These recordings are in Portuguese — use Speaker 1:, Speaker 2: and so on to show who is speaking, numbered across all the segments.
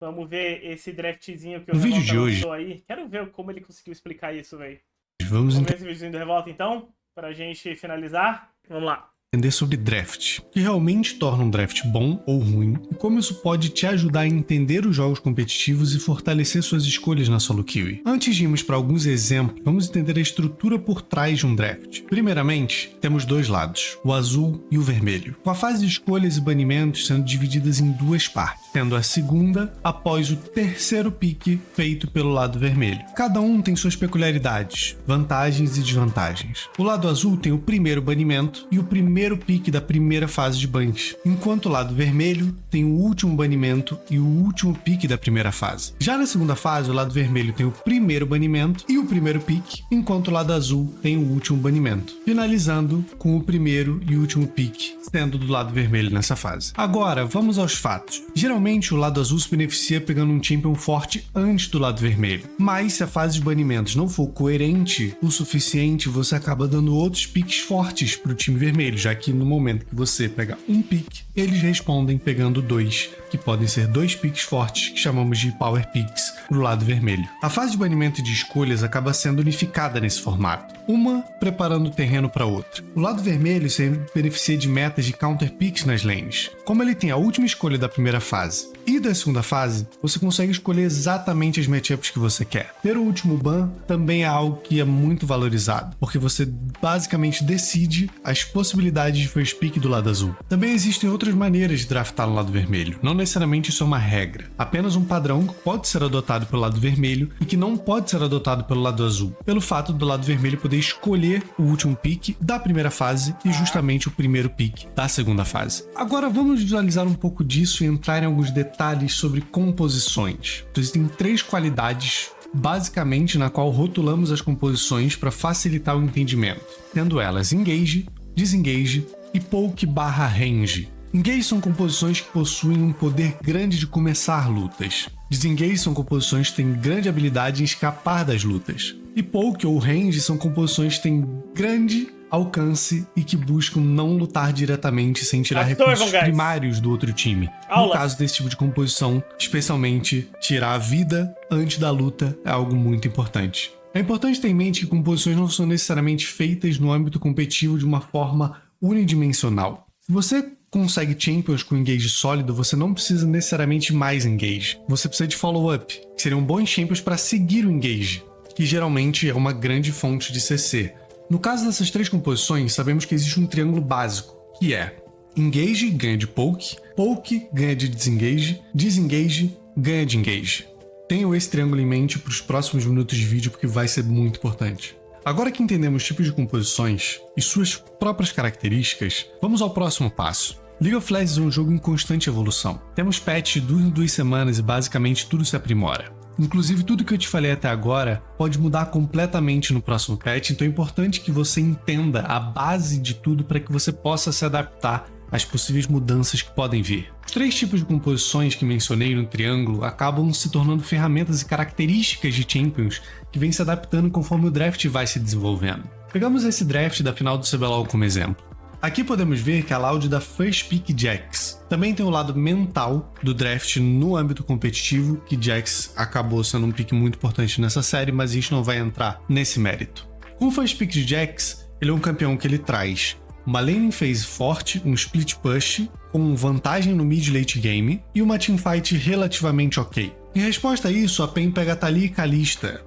Speaker 1: Vamos ver esse draftzinho que o
Speaker 2: No vídeo
Speaker 1: Revolta
Speaker 2: de hoje,
Speaker 1: lançou aí. Quero ver como ele conseguiu explicar isso, velho.
Speaker 2: vamos
Speaker 1: Vamos ver esse videozinho do Revolta, então, pra gente finalizar. Vamos lá.
Speaker 2: entender sobre draft, o que realmente torna um draft bom ou ruim, e como isso pode te ajudar a entender os jogos competitivos e fortalecer suas escolhas na solo queue. Antes de irmos para alguns exemplos, vamos entender a estrutura por trás de um draft. Primeiramente, temos dois lados, o azul e o vermelho, com a fase de escolhas e banimentos sendo divididas em duas partes, tendo a segunda após o terceiro pique feito pelo lado vermelho. Cada um tem suas peculiaridades, vantagens e desvantagens. O lado azul tem o primeiro banimento e o primeiro pique da primeira fase de bans, enquanto o lado vermelho tem o último banimento e o último pique da primeira fase. Já na segunda fase, o lado vermelho tem o primeiro banimento e o primeiro pique, enquanto o lado azul tem o último banimento, finalizando com o primeiro e último pique, sendo do lado vermelho nessa fase. Agora, vamos aos fatos. Geralmente, o lado azul se beneficia pegando um champion forte antes do lado vermelho, mas se a fase de banimentos não for coerente o suficiente, você acaba dando outros piques fortes para o time vermelho, já que no momento que você pega um pique, eles respondem pegando dois, que podem ser dois piques fortes, que chamamos de power picks, pro lado vermelho. A fase de banimento e de escolhas acaba sendo unificada nesse formato, uma preparando o terreno para outra. O lado vermelho se beneficia de metas de counter picks nas lanes. Como ele tem a última escolha da primeira fase e da segunda fase, você consegue escolher exatamente as matchups que você quer. Ter o último ban também é algo que é muito valorizado, porque você basicamente decide as possibilidades de first pick do lado azul. Também existem outras maneiras de draftar no lado vermelho, não necessariamente isso é uma regra, apenas um padrão que pode ser adotado pelo lado vermelho e que não pode ser adotado pelo lado azul, pelo fato do lado vermelho poder escolher o último pick da primeira fase e justamente o primeiro pick da segunda fase. Agora vamos visualizar um pouco disso e entrar em alguns detalhes sobre composições. Existem três qualidades basicamente na qual rotulamos as composições para facilitar o entendimento, tendo elas engage, disengage e poke/range. Engage são composições que possuem um poder grande de começar lutas. Disengage são composições que têm grande habilidade em escapar das lutas. E poke ou range são composições que têm grande alcance e que buscam não lutar diretamente sem tirar recursos primários do outro time. No caso desse tipo de composição, especialmente tirar a vida antes da luta é algo muito importante. É importante ter em mente que composições não são necessariamente feitas no âmbito competitivo de uma forma unidimensional. Se você consegue champions com engage sólido, você não precisa necessariamente mais engage. Você precisa de follow-up, que seriam bons champions para seguir o engage, que geralmente é uma grande fonte de CC. No caso dessas três composições, sabemos que existe um triângulo básico, que é engage ganha de poke, poke ganha de disengage, disengage ganha de engage. Tenham esse triângulo em mente para os próximos minutos de vídeo porque vai ser muito importante. Agora que entendemos os tipos de composições e suas próprias características, vamos ao próximo passo. League of Legends é um jogo em constante evolução. Temos patches de 2 semanas e basicamente tudo se aprimora. Inclusive tudo que eu te falei até agora pode mudar completamente no próximo patch, então é importante que você entenda a base de tudo para que você possa se adaptar às possíveis mudanças que podem vir. Os três tipos de composições que mencionei no triângulo acabam se tornando ferramentas e características de champions que vêm se adaptando conforme o draft vai se desenvolvendo. Pegamos esse draft da final do CBLOL como exemplo. Aqui podemos ver que a Loud dá First Pick Jax. Também tem o lado mental do draft no âmbito competitivo, que Jax acabou sendo um pick muito importante nessa série, mas a gente não vai entrar nesse mérito. Com o First Pick de Jax, ele é um campeão que ele traz uma laning phase forte, um split push, com vantagem no mid late game e uma teamfight relativamente ok. Em resposta a isso, a PEN pega Taliyah e Kalista.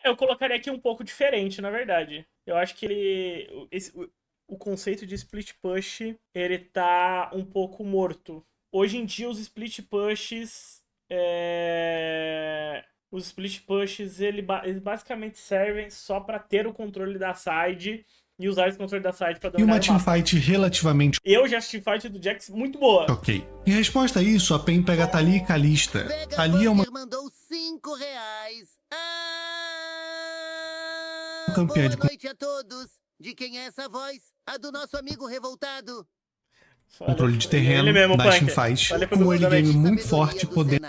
Speaker 1: Eu colocaria aqui um pouco diferente, na verdade. Eu acho que o conceito de split push, ele tá um pouco morto. Hoje em dia, os split pushes... Os split pushes, eles basicamente servem só pra ter o controle da side e usar esse controle da side pra dominar
Speaker 2: e uma teamfight relativamente...
Speaker 1: Eu já assisti teamfight do Jax muito boa.
Speaker 2: Ok. Em resposta a isso, a PEN pega Taliyah e Kalista. Taliyah é uma...
Speaker 3: mandou R$5.
Speaker 2: campeã de...
Speaker 3: Boa noite a todos. De quem é essa voz? A do nosso amigo revoltado.
Speaker 2: controle de terreno,
Speaker 1: mesmo,
Speaker 2: da teamfight, com um early game muito forte, podendo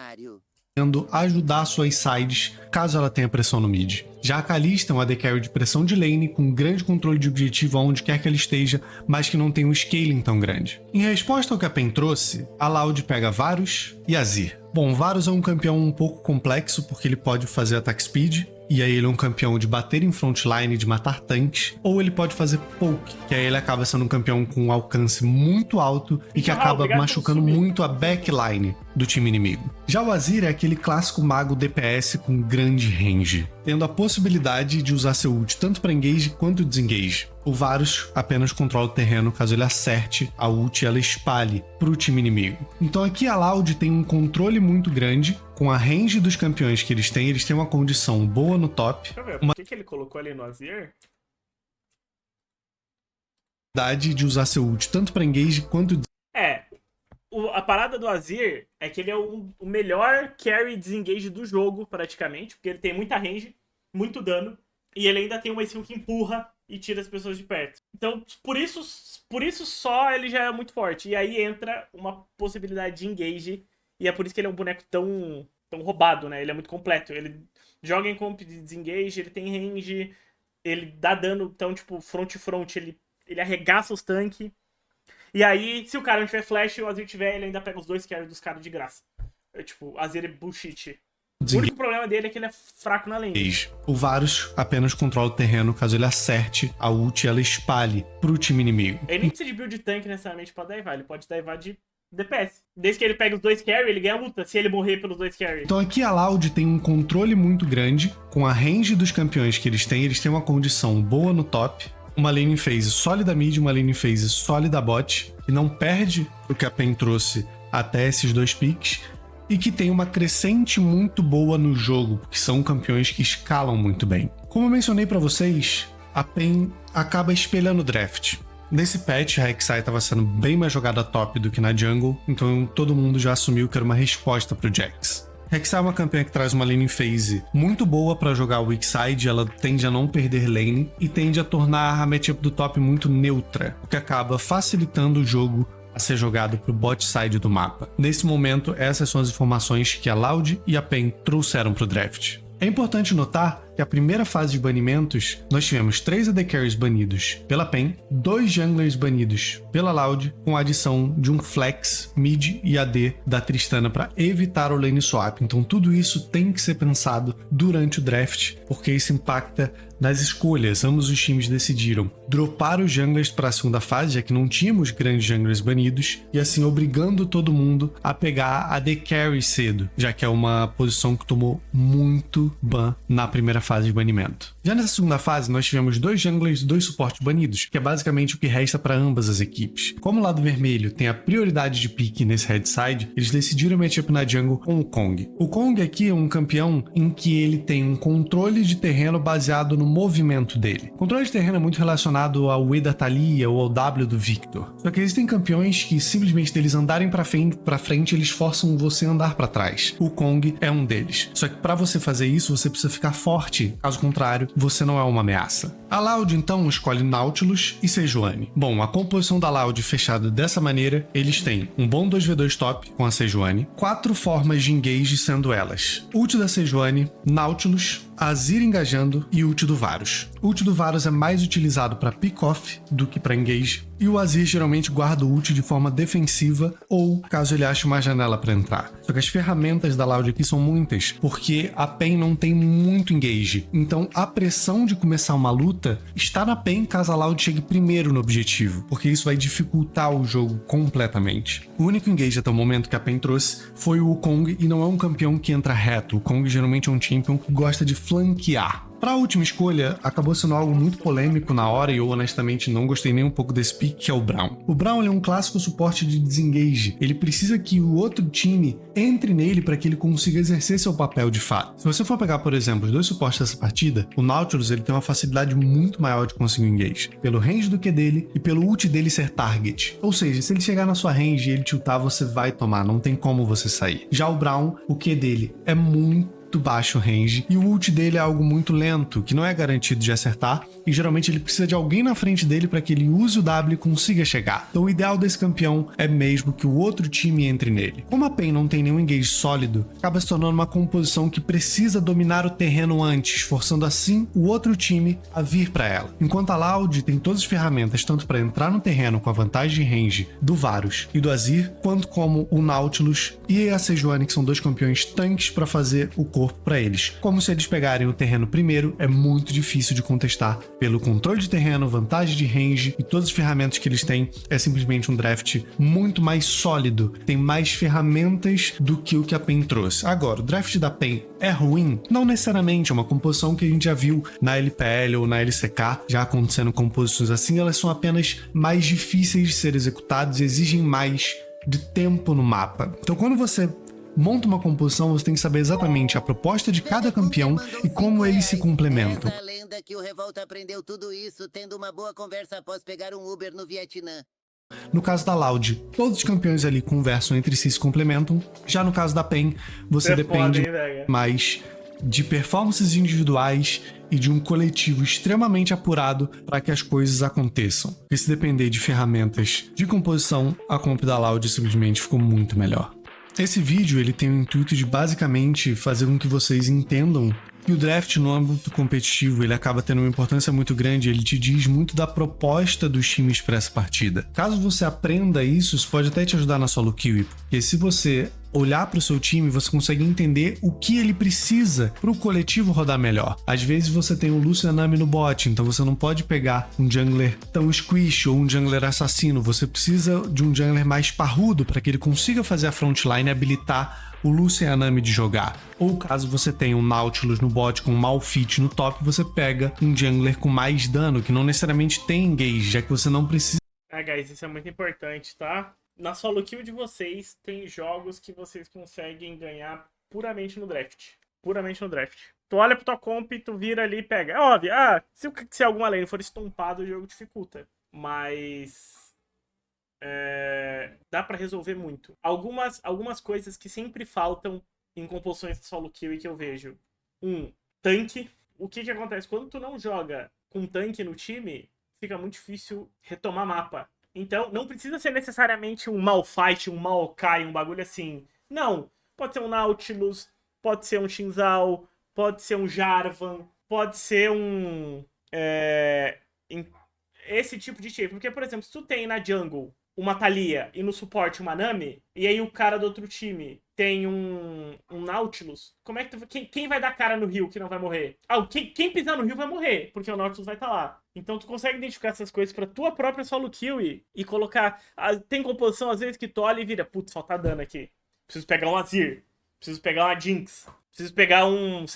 Speaker 2: ajudar suas sides caso ela tenha pressão no mid. Já a Kalista é um AD Carry de pressão de lane, com grande controle de objetivo aonde quer que ela esteja, mas que não tem um scaling tão grande. Em resposta ao que a PEN trouxe, a Loud pega Varus e Azir. Bom, Varus é um campeão um pouco complexo, porque ele pode fazer attack speed, e aí ele é um campeão de bater em frontline, de matar tanques, ou ele pode fazer poke, que aí ele acaba sendo um campeão com um alcance muito alto e que acaba machucando muito a backline do time inimigo. Já o Azir é aquele clássico mago DPS com grande range, tendo a possibilidade de usar seu ult tanto para engage quanto desengage. O Varus apenas controla o terreno caso ele acerte a ult e ela espalhe para o time inimigo. Então aqui a Loud tem um controle muito grande, com a range dos campeões que eles têm uma condição boa no top.
Speaker 1: Deixa eu ver, por que ele colocou ali no Azir?
Speaker 2: De usar seu ult tanto para engage quanto...
Speaker 1: A parada do Azir é que ele é o melhor carry desengage do jogo, praticamente, porque ele tem muita range, muito dano, e ele ainda tem uma skill que empurra e tira as pessoas de perto. Então, por isso só ele já é muito forte. E aí entra uma possibilidade de engage, e é por isso que ele é um boneco tão roubado, né? Ele é muito completo. Ele joga em comp de desengage, ele tem range, ele dá dano, então, tipo, front, ele arregaça os tanques. E aí, se o cara não tiver flash e o Azir tiver, ele ainda pega os dois carries dos caras de graça. Tipo, o Azir é bullshit. O único problema dele é que ele é fraco na lane.
Speaker 2: O Varus apenas controla o terreno caso ele acerte a ult e ela espalhe pro time inimigo.
Speaker 1: Ele nem precisa de build tank necessariamente pra daivar, ele pode daivar de DPS. Desde que ele pega os dois carry, ele ganha a luta, se ele morrer pelos dois carry.
Speaker 2: Então aqui a Loud tem um controle muito grande, com a range dos campeões que eles têm uma condição boa no top, uma lane phase sólida mid, uma lane phase sólida bot, que não perde o que a PEN trouxe até esses dois picks, e que tem uma crescente muito boa no jogo, porque são campeões que escalam muito bem. Como eu mencionei pra vocês, a PEN acaba espelhando o draft. Nesse patch, a Rek'Sai estava sendo bem mais jogada top do que na jungle, então todo mundo já assumiu que era uma resposta pro Jax. Rek'Sai é uma campeã que traz uma lane phase muito boa para jogar o weak side, ela tende a não perder lane e tende a tornar a matchup do top muito neutra, o que acaba facilitando o jogo a ser jogado pro bot side do mapa. Nesse momento, essas são as informações que a Loud e a PEN trouxeram pro draft. É importante notar que a primeira fase de banimentos, nós tivemos 3 AD Carries banidos pela PEN, 2 Junglers banidos pela Loud, com a adição de um Flex, Mid e AD da Tristana para evitar o lane swap. Então tudo isso tem que ser pensado durante o draft, porque isso impacta nas escolhas. Ambos os times decidiram dropar os Junglers para a segunda fase, já que não tínhamos grandes Junglers banidos, e assim obrigando todo mundo a pegar AD Carry cedo, já que é uma posição que tomou muito ban na primeira fase de banimento. Já nessa segunda fase, nós tivemos 2 junglers e 2 suportes banidos, que é basicamente o que resta para ambas as equipes. Como o lado vermelho tem a prioridade de pick nesse red side, eles decidiram matchup na jungle com o Kong. O Kong aqui é um campeão em que ele tem um controle de terreno baseado no movimento dele. O controle de terreno é muito relacionado ao E da Thalia ou ao W do Victor. Só que existem campeões que simplesmente deles andarem para frente, eles forçam você a andar para trás. O Kong é um deles. Só que para você fazer isso, você precisa ficar forte. Caso contrário, você não é uma ameaça. A Loud então escolhe Nautilus e Sejuani. Bom, a composição da Loud fechada dessa maneira, eles têm um bom 2v2 top com a Sejuani, 4 formas de engage sendo elas: ult da Sejuani, Nautilus, Azir engajando e ult do Varus. O ult do Varus é mais utilizado para pick-off do que para engage, e o Azir geralmente guarda o ult de forma defensiva ou caso ele ache uma janela para entrar. Só que as ferramentas da Loud aqui são muitas, porque a PEN não tem muito engage, então a pressão de começar uma luta está na PEN caso a Loud chegue primeiro no objetivo, porque isso vai dificultar o jogo completamente. O único engage até o momento que a PEN trouxe foi o Kong, e não é um campeão que entra reto. O Kong geralmente é um champion que gosta de flanquear. Para a última escolha, acabou sendo algo muito polêmico na hora e eu honestamente não gostei nem um pouco desse pick, que é o Braum. O Braum ele é um clássico suporte de desengage. Ele precisa que o outro time entre nele para que ele consiga exercer seu papel de fato. Se você for pegar, por exemplo, os 2 suportes dessa partida, o Nautilus ele tem uma facilidade muito maior de conseguir engage, pelo range do Q dele e pelo ult dele ser target. Ou seja, se ele chegar na sua range e ele tiltar, você vai tomar, não tem como você sair. Já o Braum, o Q dele é muito muito baixo range e o ult dele é algo muito lento, que não é garantido de acertar, e geralmente ele precisa de alguém na frente dele para que ele use o W e consiga chegar. Então o ideal desse campeão é mesmo que o outro time entre nele. Como a PEN não tem nenhum engage sólido, acaba se tornando uma composição que precisa dominar o terreno antes, forçando assim o outro time a vir para ela. Enquanto a Loud tem todas as ferramentas tanto para entrar no terreno com a vantagem de range do Varus e do Azir, quanto como o Nautilus e a Sejuani, que são dois campeões tanques para fazer o corpo para eles. Como se eles pegarem o terreno primeiro, é muito difícil de contestar pelo controle de terreno, vantagem de range e todas as ferramentas que eles têm. É simplesmente um draft muito mais sólido, tem mais ferramentas do que o que a PEN trouxe. Agora, o draft da PEN é ruim? Não necessariamente, é uma composição que a gente já viu na LPL ou na LCK, já acontecendo composições assim, elas são apenas mais difíceis de ser executadas e exigem mais de tempo no mapa. Então quando você monta uma composição, você tem que saber exatamente a proposta de cada campeão e como eles se complementam.
Speaker 3: Essa lenda que o Revolta aprendeu tudo isso tendo uma boa conversa após pegar um Uber no Vietnã.
Speaker 2: No caso da Loud, todos os campeões ali conversam entre si e se complementam. Já no caso da PEN, você depende mais de performances individuais e de um coletivo extremamente apurado para que as coisas aconteçam. Porque se depender de ferramentas de composição, a comp da Loud simplesmente ficou muito melhor. Esse vídeo ele tem o intuito de basicamente fazer com que vocês entendam que o draft no âmbito competitivo ele acaba tendo uma importância muito grande, ele te diz muito da proposta dos times para essa partida. Caso você aprenda isso pode até te ajudar na solo queue, porque se você olhar para o seu time, você consegue entender o que ele precisa para o coletivo rodar melhor. Às vezes você tem o Lúcio Nami no bot, então você não pode pegar um jungler tão squish ou um jungler assassino, você precisa de um jungler mais parrudo para que ele consiga fazer a frontline e habilitar o Lúcio e a Nami de jogar. Ou caso você tenha um Nautilus no bot com um Malphite no top, você pega um jungler com mais dano, que não necessariamente tem engage, já que você não precisa...
Speaker 1: Guys, isso é muito importante, tá? Na solo kill de vocês, tem jogos que vocês conseguem ganhar puramente no draft. Puramente no draft. Tu olha pra tua comp, tu vira ali e pega. É óbvio, se alguma lane for estompado, o jogo dificulta. Mas... dá pra resolver muito. Algumas coisas que sempre faltam em composições de solo kill e que eu vejo. Tanque. O que acontece? Quando tu não joga com tanque no time, fica muito difícil retomar mapa. Então, não precisa ser necessariamente um Malphite, um Maokai, um bagulho assim. Não. Pode ser um Nautilus, pode ser um Xin Zhao, pode ser um Jarvan, pode ser um... esse tipo de shape. Porque, por exemplo, se tu tem na jungle uma Thalia e no suporte uma Nami, e aí o cara do outro time tem um Nautilus, como é que quem vai dar cara no rio que não vai morrer? Quem pisar no rio vai morrer, porque o Nautilus vai estar lá. Então tu consegue identificar essas coisas pra tua própria solo kill e colocar... Tem composição às vezes que tu olha e vira, putz, falta dano aqui. Preciso pegar um Azir, preciso pegar uma Jinx, preciso pegar um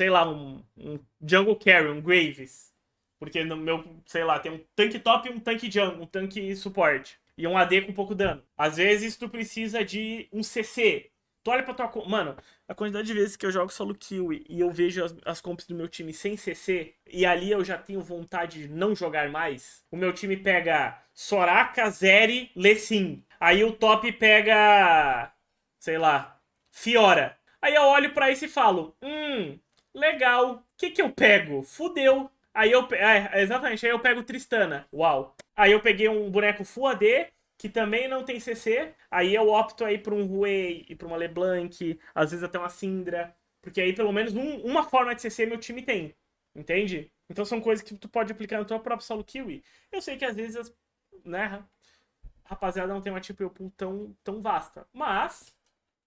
Speaker 1: Jungle Carry, um Graves. Porque no meu, sei lá, tem um tanque top e um tanque jungle, um tanque suporte. E um AD com pouco dano. Às vezes tu precisa de um CC. Tu olha pra tua... Mano, a quantidade de vezes que eu jogo solo kill e eu vejo as comps do meu time sem CC, e ali eu já tenho vontade de não jogar mais. O meu time pega Soraka, Zeri, Lee. Aí o top pega... sei lá, Fiora. Aí eu olho pra isso e falo, legal. O que eu pego? Fudeu. Aí exatamente, aí eu pego Tristana. Uau. Aí eu peguei um boneco Full AD, que também não tem CC. Aí eu opto aí por um Ruei e por uma LeBlanc, às vezes até uma Syndra. Porque aí pelo menos uma forma de CC meu time tem. Entende? Então são coisas que tu pode aplicar no teu próprio solo kill. Eu sei que às vezes, né, rapaziada não tem uma tipo pool tão vasta. Mas...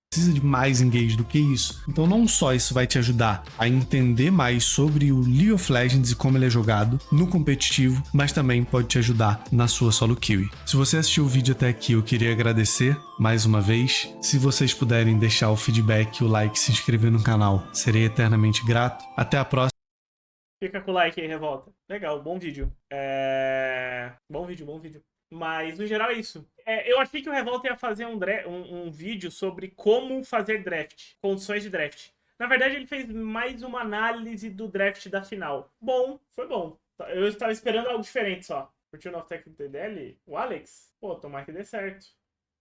Speaker 2: precisa de mais engage do que isso. Então não só isso vai te ajudar a entender mais sobre o League of Legends e como ele é jogado no competitivo, mas também pode te ajudar na sua solo queue. Se você assistiu o vídeo até aqui, eu queria agradecer mais uma vez. Se vocês puderem deixar o feedback, o like, se inscrever no canal, serei eternamente grato. Até a próxima.
Speaker 1: Fica com o like aí, Revolta. Legal, bom vídeo. Bom vídeo. Mas, no geral, é isso. Eu achei que o Revolta ia fazer um vídeo sobre como fazer draft, condições de draft. Na verdade, ele fez mais uma análise do draft da final. Bom, foi bom. Eu estava esperando algo diferente só. Curtiu o novo técnico do TDL? O Alex? Pô, tomara que dê certo.